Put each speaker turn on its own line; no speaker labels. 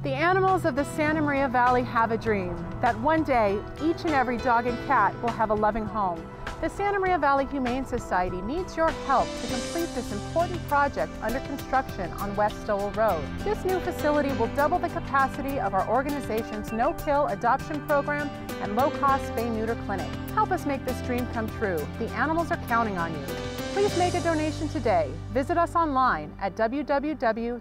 The animals of the Santa Maria Valley have a dream that one day each and every dog and cat will have a loving home. The Santa Maria Valley Humane Society needs your help to complete this important project under construction on West Stowell Road. This new facility will double the capacity of our organization's no-kill adoption program and low-cost spay-neuter clinic. Help us make this dream come true. The animals are counting on you. Please make a donation today. Visit us online at www.smvhs.org.